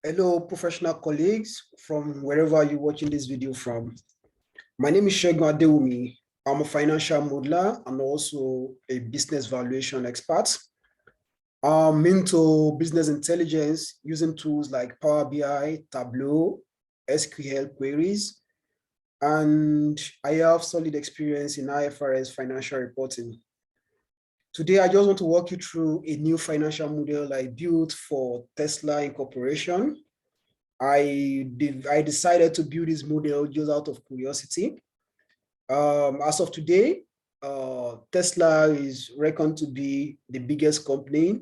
Hello, professional colleagues from wherever you're watching this video from. My name is Segun Adewumi. I'm a financial modeler and also a business valuation expert. I'm into business intelligence using tools like Power BI, Tableau, SQL queries, and I have solid experience in IFRS financial reporting. Today, I just want to walk you through a new financial model I built for Tesla Incorporation. I decided to build this model just out of curiosity. As of today, Tesla is reckoned to be the biggest company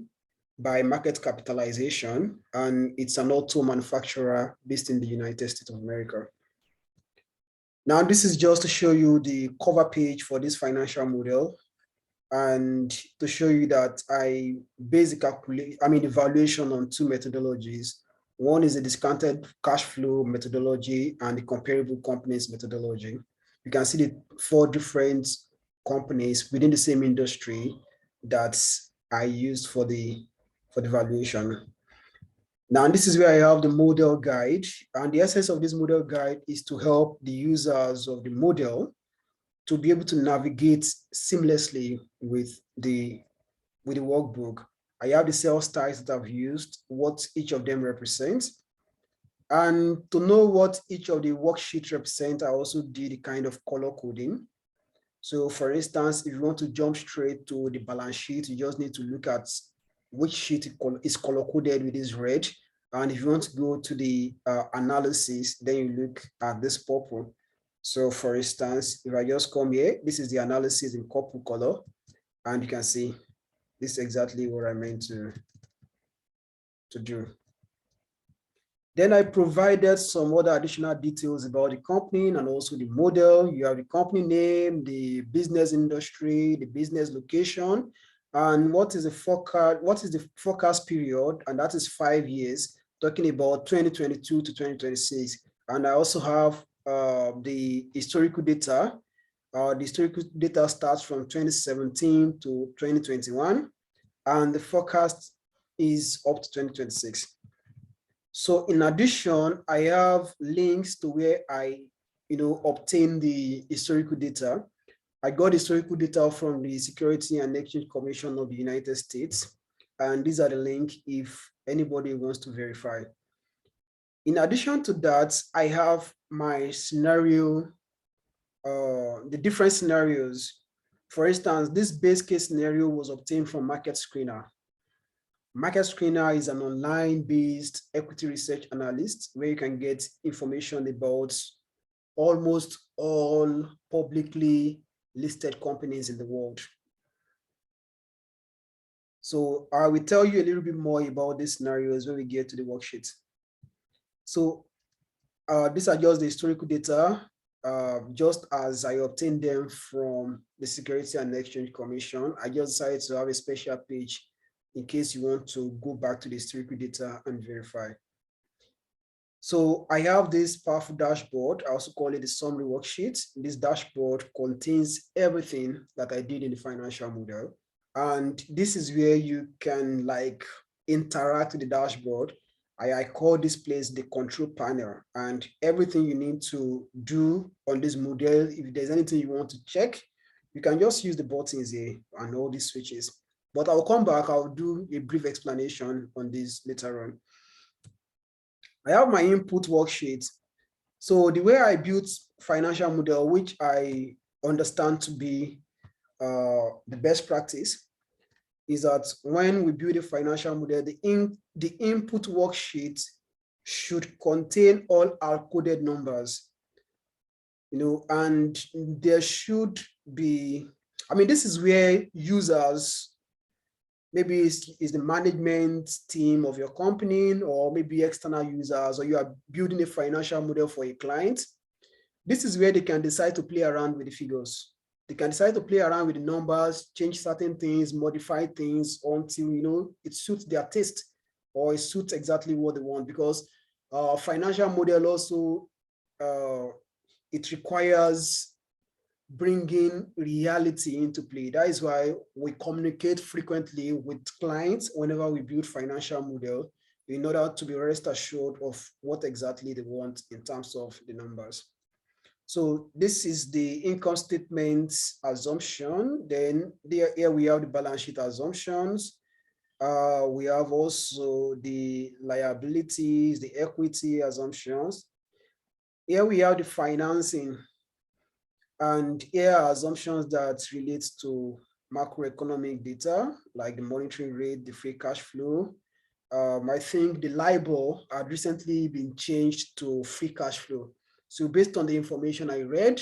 by market capitalization, and it's an auto manufacturer based in the United States of America. Now, this is just to show you the cover page for this financial model and to show you that I base the evaluation on two methodologies. One is the discounted cash flow methodology and the comparable companies methodology. You can see the four different companies within the same industry that I used for the valuation. Now, this is where I have the model guide, and the essence of this model guide is to help the users of the model to be able to navigate seamlessly with the workbook. I have the sales types that I've used, what each of them represents. And to know what each of the worksheets represent, I also did the kind of color coding. So for instance, if you want to jump straight to the balance sheet, you just need to look at which sheet is color coded with this red. And if you want to go to the analysis, then you look at this purple. So for instance, if I just come here, this is the analysis in purple color, and you can see this is exactly what I meant to do. Then I provided some other additional details about the company and also the model. You have the company name, the business industry, the business location, and what is the forecast period, and that is 5 years, talking about 2022 to 2026. And I also have the historical data. The historical data starts from 2017 to 2021, and the forecast is up to 2026. So in addition, I have links to where I obtain the historical data. I got historical data from the Security and Exchange Commission of the United States, and these are the links if anybody wants to verify. In addition to that, I have my scenario, the different scenarios. For instance, this base case scenario was obtained from Market Screener. Market Screener is an online-based equity research analyst where you can get information about almost all publicly listed companies in the world. So I will tell you a little bit more about these scenarios when we get to the worksheet. So these are just the historical data, just as I obtained them from the Security and Exchange Commission. I just decided to have a special page in case you want to go back to the historical data and verify. So I have this powerful dashboard. I also call it the summary worksheet. This dashboard contains everything that I did in the financial model. And this is where you can interact with the dashboard. I call this place the control panel, and everything you need to do on this model, if there's anything you want to check, you can just use the buttons here and all these switches. But I'll come back, I'll do a brief explanation on this later on. I have my input worksheet. So the way I built financial model, which I understand to be the best practice, is that when we build a financial model, the input worksheet should contain all our coded numbers, and there should be, this is where users, maybe it's the management team of your company, or maybe external users, or you are building a financial model for a client. This is where they can decide to play around with the figures. They can decide to play around with the numbers, change certain things, modify things until it suits their taste or it suits exactly what they want. Because financial model also, it requires bringing reality into play. That is why we communicate frequently with clients whenever we build financial model, in order to be rest assured of what exactly they want in terms of the numbers. So this is the income statement assumption. Then here we have the balance sheet assumptions. We have also the liabilities, the equity assumptions. Here we have the financing, and here are assumptions that relate to macroeconomic data, like the monetary rate, the free cash flow. I think the LIBOR had recently been changed to free cash flow. So based on the information I read,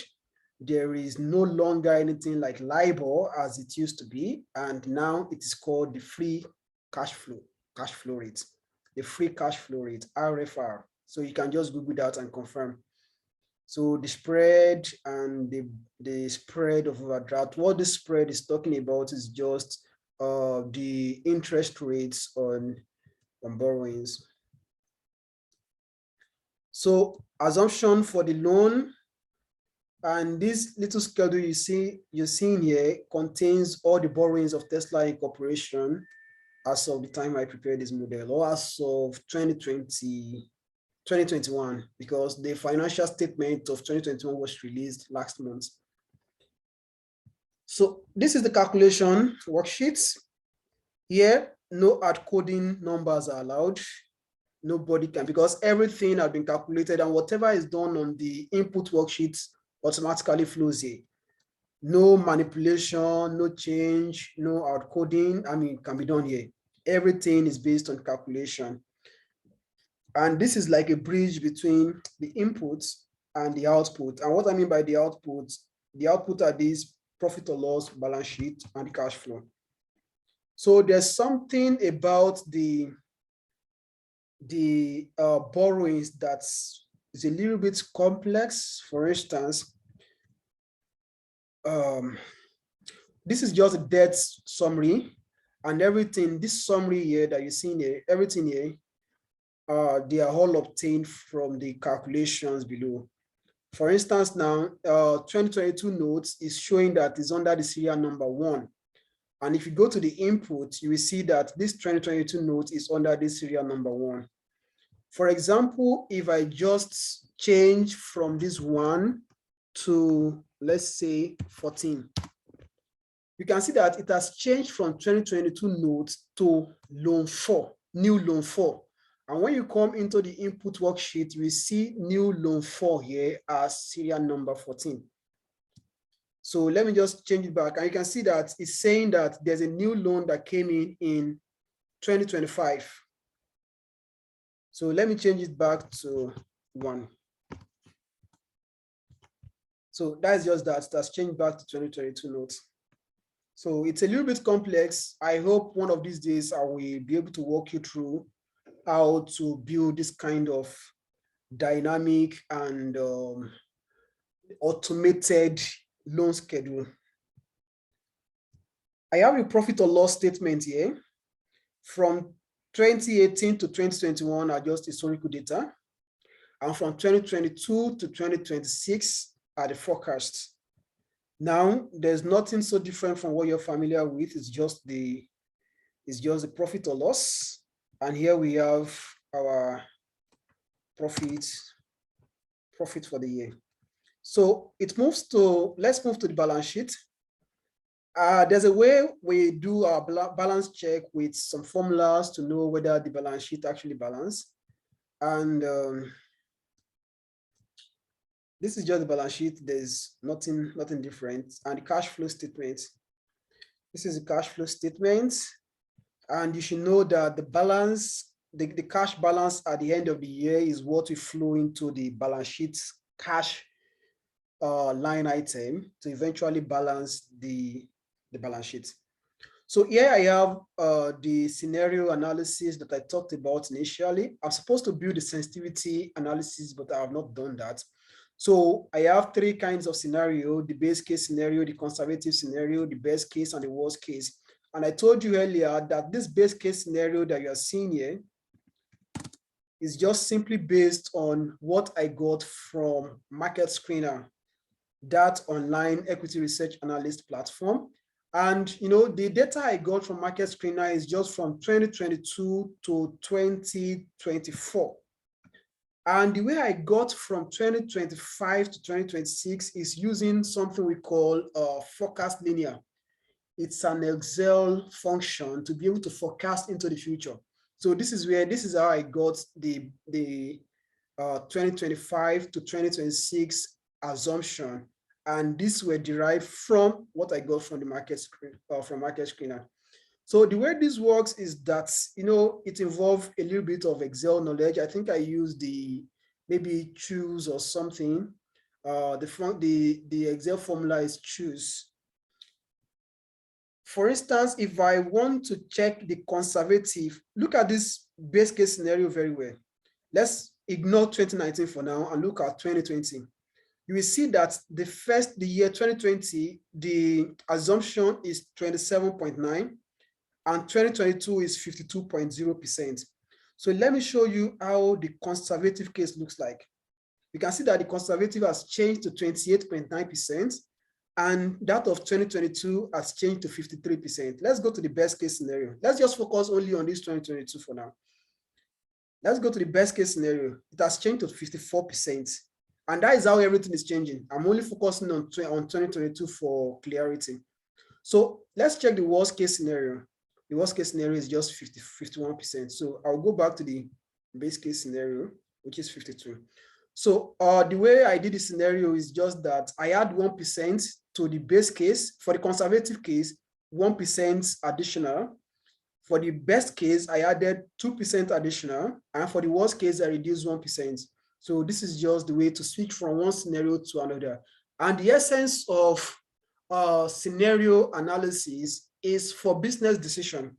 there is no longer anything like LIBOR as it used to be, and now it is called the free cash flow rate, the free cash flow rate, RFR. So you can just Google that and confirm. So the spread and the spread of overdraft, what the spread is talking about is just the interest rates on borrowings. So assumption for the loan, and this little schedule you're seeing here contains all the borrowings of Tesla Incorporation as of the time I prepared this model, or as of 2021, because the financial statement of 2021 was released last month. So this is the calculation worksheet. Here, no hard coding numbers are allowed. Nobody can, because everything has been calculated, and whatever is done on the input worksheets automatically flows here. No manipulation, no change, no hard coding, can be done here. Everything is based on calculation. And this is like a bridge between the inputs and the output. And what I mean by the output are these profit or loss, balance sheet, and the cash flow. So there's something about the borrowings that's is a little bit complex. For instance, this is just a debt summary, and everything, this summary here that you see here, everything here, they are all obtained from the calculations below. For instance, now 2022 notes is showing that it's under the serial number 1. And if you go to the input, you will see that this 2022 note is under this serial number 1. For example, if I just change from this 1 to, let's say, 14, you can see that it has changed from 2022 notes to loan 4, new loan 4. And when you come into the input worksheet, you will see new loan 4 here as serial number 14. So let me just change it back. And you can see that it's saying that there's a new loan that came in 2025. So let me change it back to 1. So that's just that, that's changed back to 2022 notes. So it's a little bit complex. I hope one of these days I will be able to walk you through how to build this kind of dynamic and automated loan schedule. I have a profit or loss statement here. From 2018 to 2021 are just historical data. And from 2022 to 2026 are the forecasts. Now, there's nothing so different from what you're familiar with. It's just the profit or loss. And here we have our profit for the year. So let's move to the balance sheet. There's a way we do our balance check with some formulas to know whether the balance sheet actually balanced. And this is just the balance sheet. There's nothing different. And the cash flow statement. This is the cash flow statement. And you should know that the balance, the cash balance at the end of the year is what will flow into the balance sheet cash line item to eventually balance the balance sheet. So here I have the scenario analysis that I talked about initially. I'm supposed to build the sensitivity analysis, but I have not done that. So I have 3 kinds of scenario: the base case scenario, the conservative scenario, the best case, and the worst case. And I told you earlier that this base case scenario that you are seeing here is just simply based on what I got from Market Screener, that online equity research analyst platform. And the data I got from Market Screener is just from 2022 to 2024. And the way I got from 2025 to 2026 is using something we call forecast linear. It's an Excel function to be able to forecast into the future. So this is how I got the 2025 to 2026 assumption, and these were derived from what I got from the market screener. So the way this works is that it involves a little bit of Excel knowledge. I think I used the maybe choose or something. The Excel formula is choose. For instance, if I want to check the conservative, look at this base case scenario very well. Let's ignore 2019 for now and look at 2020. You will see that the year 2020, the assumption is 27.9 and 2022 is 52.0%. So let me show you how the conservative case looks like. You can see that the conservative has changed to 28.9%. and that of 2022 has changed to 53%. Let's go to the best case scenario. Let's just focus only on this 2022 for now. Let's go to the best case scenario. It has changed to 54%. And that is how everything is changing. I'm only focusing on 2022 for clarity. So let's check the worst case scenario. The worst case scenario is just 51%. So I'll go back to the base case scenario, which is 52. So the way I did the scenario is just that I add 1% to the base case. For the conservative case, 1% additional. For the best case, I added 2% additional. And for the worst case, I reduced 1%. So this is just the way to switch from one scenario to another. And the essence of scenario analysis is for business decision.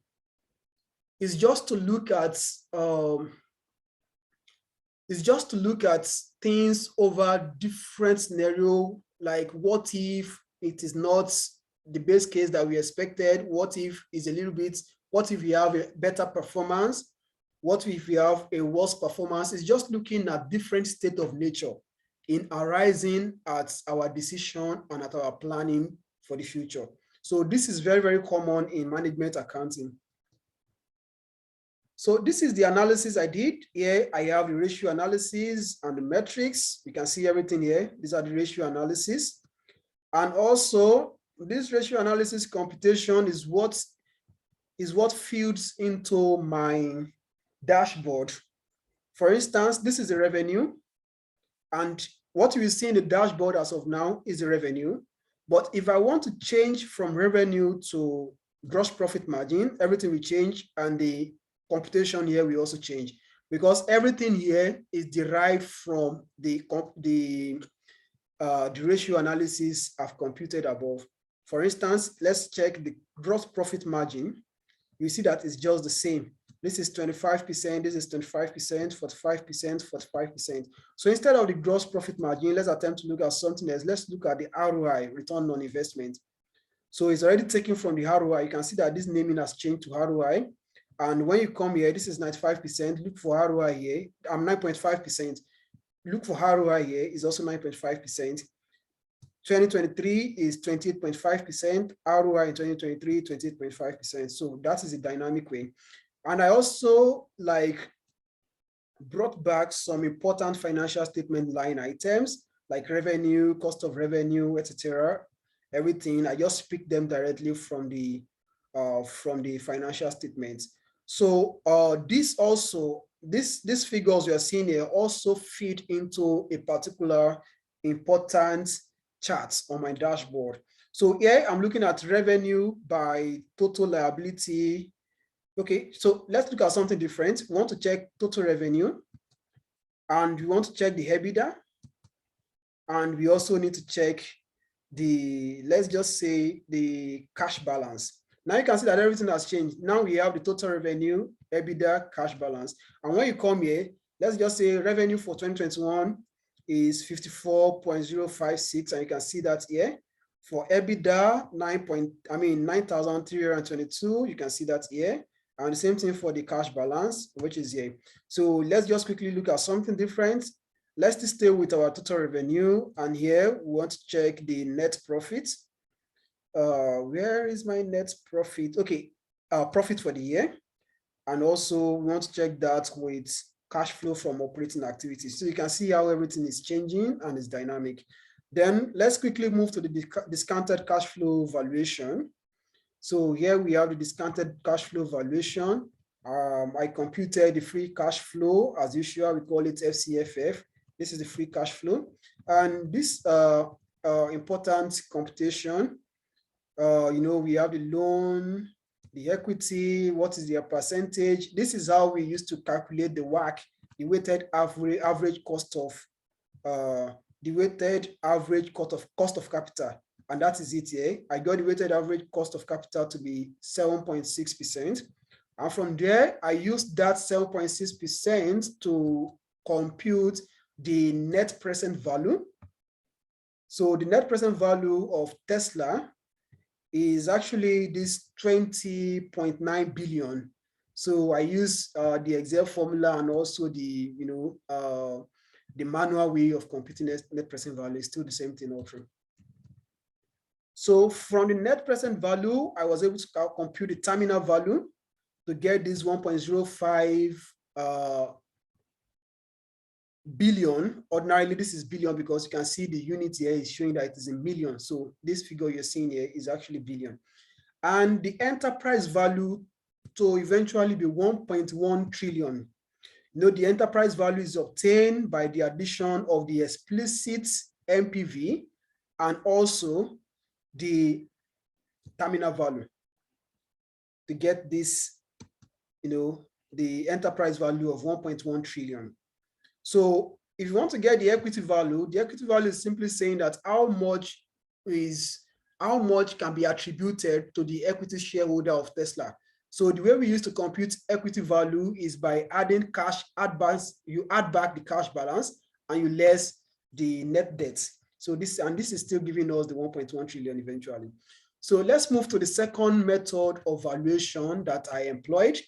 It's just to look at things over different scenario, like what if it is not the base case that we expected? What if it's a little bit, what if we have a better performance? What if we have a worse performance? It's just looking at different state of nature in arising at our decision and at our planning for the future. So this is very, very common in management accounting. So this is the analysis I did. Here I have the ratio analysis and the metrics. You can see everything here. These are the ratio analysis. And also this ratio analysis computation is what feeds into my dashboard. For instance, this is the revenue. And what you will see in the dashboard as of now is the revenue. But if I want to change from revenue to gross profit margin, everything will change, and the computation here will also change, because everything here is derived from the ratio analysis I've computed above. For instance, let's check the gross profit margin. You see that it's just the same. This is 25%, this is 25%, 45%, 45%. So instead of the gross profit margin, let's attempt to look at something else. Let's look at the ROI, return on investment. So it's already taken from the ROI. You can see that this naming has changed to ROI. And when you come here, this is 95%. Look for ROI here. I'm 9.5%. Look for ROI here is also 9.5%. 2023 is 28.5%. ROI in 2023, 28.5%. So that is a dynamic way. And I also brought back some important financial statement line items like revenue, cost of revenue, etc. Everything. I just picked them directly from the financial statements. So these figures we are seeing here also feed into a particular important chart on my dashboard. So here I'm looking at revenue by total liability. Okay, so let's look at something different. We want to check total revenue, and we want to check the EBITDA, and we also need to check the, let's just say, the cash balance. Now you can see that everything has changed. Now we have the total revenue, EBITDA, cash balance. And when you come here, let's just say revenue for 2021 is 54.056, and you can see that here. For EBITDA, 9,322, you can see that here. And the same thing for the cash balance, which is here. So let's just quickly look at something different. Let's just stay with our total revenue. And here we want to check the net profit. Where is my net profit? Okay, profit for the year. And also we want to check that with cash flow from operating activities. So you can see how everything is changing and is dynamic. Then let's quickly move to the discounted cash flow valuation. So here we have the discounted cash flow valuation. I computed the free cash flow as usual. We call it FCFF. This is the free cash flow. And this important computation, we have the loan, the equity, what is their percentage. This is how we used to calculate the WACC, the weighted average cost of cost of capital. And that is it here. I got the weighted average cost of capital to be 7.6%. And from there, I used that 7.6% to compute the net present value. So the net present value of Tesla is actually this 20.9 billion. So I use the Excel formula and also the manual way of computing net present value is still the same thing also. So from the net present value, I was able to compute the terminal value to get this 1.05 billion. Ordinarily, this is billion because you can see the unit here is showing that it is in million. So this figure you're seeing here is actually billion. And the enterprise value to eventually be 1.1 trillion. The enterprise value is obtained by the addition of the explicit NPV and also the terminal value to get this, the enterprise value of 1.1 trillion. So if you want to get the equity value is simply saying that how much can be attributed to the equity shareholder of Tesla. So the way we used to compute equity value is by adding cash advance. You add back the cash balance and you less the net debt. So this is still giving us the 1.1 trillion eventually. So let's move to the second method of valuation that I employed.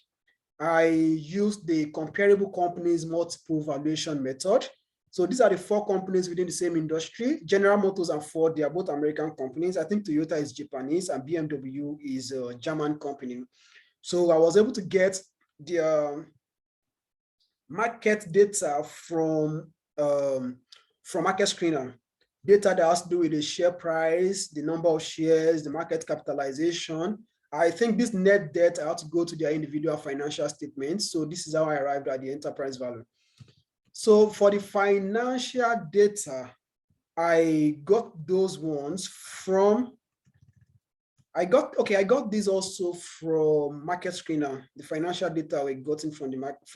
I used the comparable companies multiple valuation method. So these are the 4 companies within the same industry. General Motors and Ford, they are both American companies. I think Toyota is Japanese and BMW is a German company. So I was able to get the market data from Market Screener. Data that has to do with the share price, the number of shares, the market capitalization. I think this net debt, I have to go to their individual financial statements. So this is how I arrived at the enterprise value. So for the financial data, I got those ones from, I got these also from Market Screener, the financial data we gotten from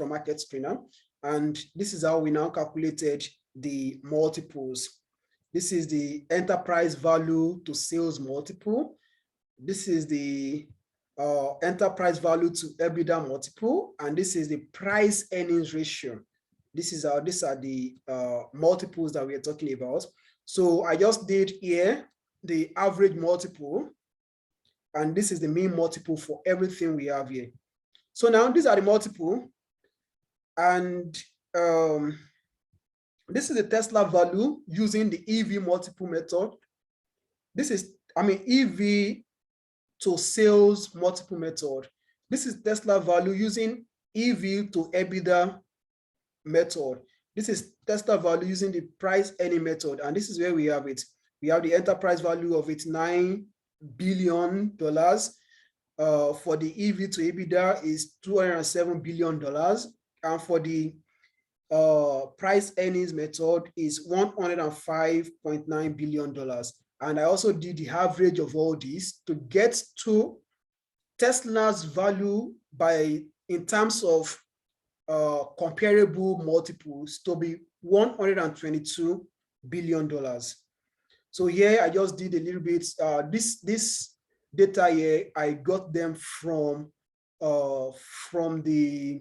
Market Screener. And this is how we now calculated the multiples. This is the enterprise value to sales multiple. This is the enterprise value to EBITDA multiple, and this is the price earnings ratio. These are the multiples that we are talking about. So I just did here the average multiple, and this is the mean multiple for everything we have here. So now these are the multiple, and this is the Tesla value using the EV multiple method. This is, EV to sales multiple method. This is Tesla value using EV to EBITDA method. This is Tesla value using the price earning method. And this is where we have it. We have the enterprise value of it, $9 billion. For the EV to EBITDA is $207 billion. And for the price earnings method is $105.9 billion. And I also did the average of all these to get to Tesla's value in terms of comparable multiples to be $122 billion. So here I just did a little bit, this data here, I got them from the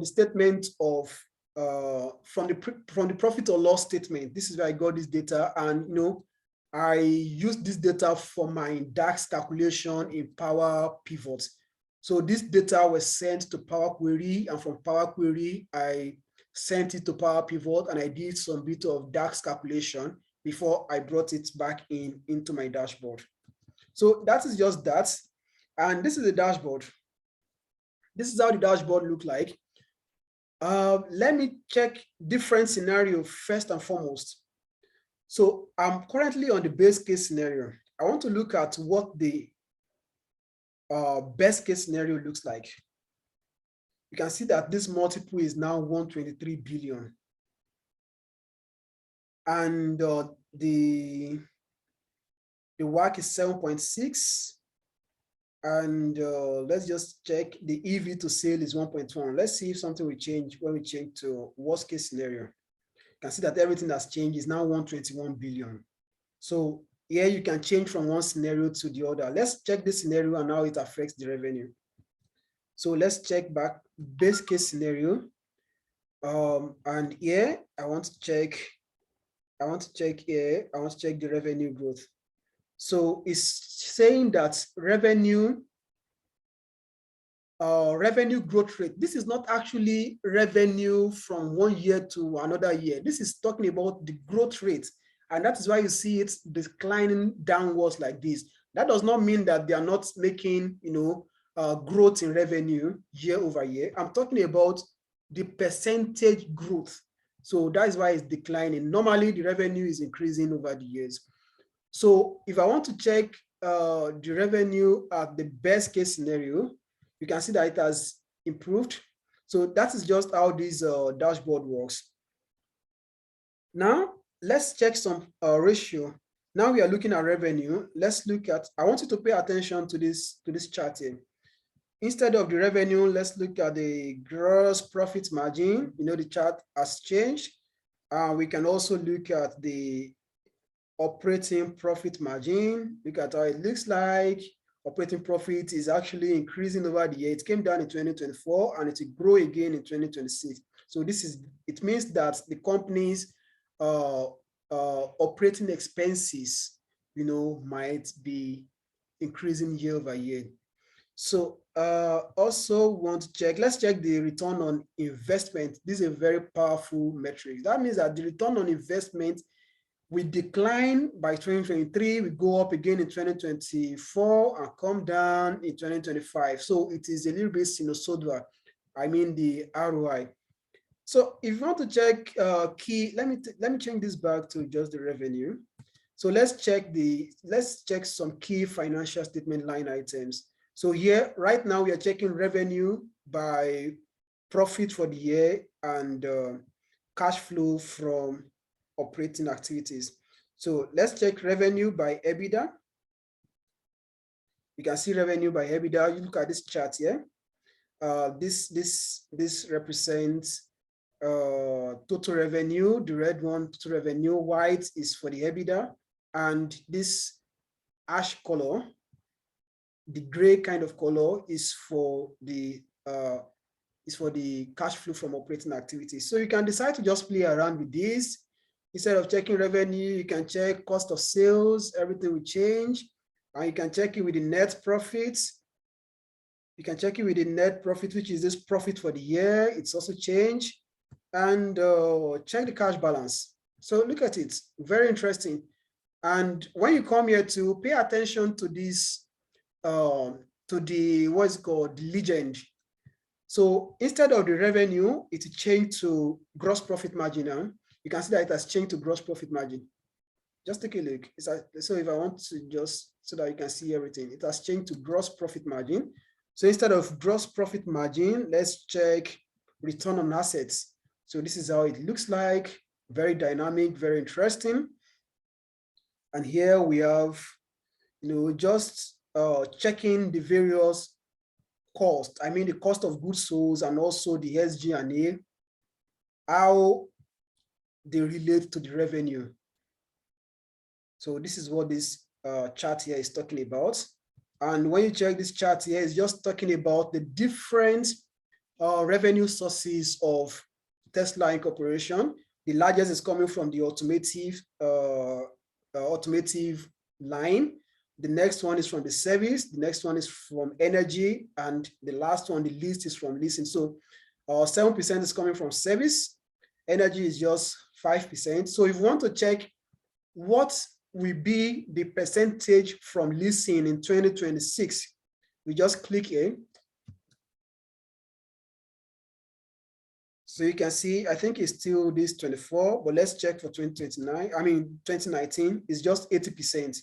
statement of from the profit or loss statement. This is where I got this data, and I used this data for my DAX calculation in Power Pivot. So this data was sent to Power Query, and from Power Query I sent it to Power Pivot, and I did some bit of DAX calculation before I brought it back into my dashboard. So that is just that. And this is the dashboard. This is how the dashboard look like. Let me check different scenario first and foremost. So I'm currently on the base case scenario. I want to look at what the best case scenario looks like. You can see that this multiple is now 123 billion. And the WACC is 7.6. And let's just check the EV to sale is 1.1. Let's see if something will change when we change to worst case scenario. You can see that everything that's changed is now 121 billion. So here you can change from one scenario to the other. Let's check this scenario and how it affects the revenue. So let's check back base case scenario. And here I want to check the revenue growth. So it's saying that revenue growth rate. This is not actually revenue from one year to another year. This is talking about the growth rate. And that is why you see it declining downwards like this. That does not mean that they are not making, growth in revenue year over year. I'm talking about the percentage growth. So that is why it's declining. Normally, the revenue is increasing over the years. So if I want to check the revenue at the best case scenario, you can see that it has improved. So that is just how this dashboard works. Now, let's check some ratio. Now we are looking at revenue. Let's look at, I want you to pay attention to this chart here. Instead of the revenue, let's look at the gross profit margin. The chart has changed. We can also look at the operating profit margin. Look at how it looks like. Operating profit is actually increasing over the year. It came down in 2024 and it will grow again in 2026. So it means that the company's operating expenses, might be increasing year over year. So also want to check, let's check the return on investment. This is a very powerful metric. That means that the return on investment we decline by 2023, we go up again in 2024 and come down in 2025. So it is a little bit sinusoidal. I mean the ROI. So if you want to check key, let me change this back to just the revenue. So let's check some key financial statement line items. So here, right now, we are checking revenue by profit for the year and cash flow from operating activities. So let's check revenue by EBITDA. You can see revenue by EBITDA. You look at this chart here. This represents total revenue. The red one, total revenue. White is for the EBITDA, and this ash color, the gray kind of color, is for the cash flow from operating activities. So you can decide to just play around with this. Instead of checking revenue, you can check cost of sales, everything will change. And you can check it with the net profits. You can check it with the net profit, which is this profit for the year. It's also changed. And check the cash balance. So look at it, very interesting. And when you come here to pay attention to this, to the, what's called, legend. So instead of the revenue, it changed to gross profit margin now. You can see that it has changed to gross profit margin. Just take a look. So if I want to just, so that you can see everything, it has changed to gross profit margin. So instead of gross profit margin, let's check return on assets. So this is how it looks like, very dynamic, very interesting. And here we have, just checking the various costs. I mean, the cost of goods sold and also the SG&A, how they relate to the revenue. So this is what this chart here is talking about. And when you check this chart here, it's just talking about the different revenue sources of Tesla Incorporation. The largest is coming from the automotive line. The next one is from the service. The next one is from energy. And the last one, the least, is from leasing. So 7% is coming from service. Energy is just 5%. So if you want to check what will be the percentage from leasing in 2026? We just click in. So you can see, I think it's still this 24, but let's check for 2029. I mean, 2019 is just 80%.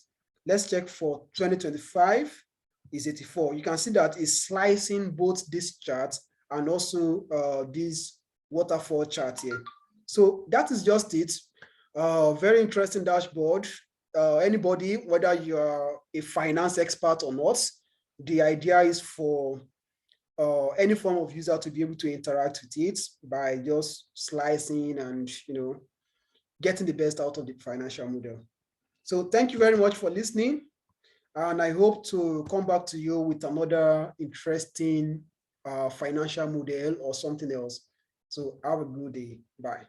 Let's check for 2025 is 84. You can see that it's slicing both this chart and also this waterfall chart here. So that is just it. Very interesting dashboard. Anybody, whether you're a finance expert or not, the idea is for any form of user to be able to interact with it by just slicing and getting the best out of the financial model. So thank you very much for listening, and I hope to come back to you with another interesting financial model or something else. So have a good day. Bye.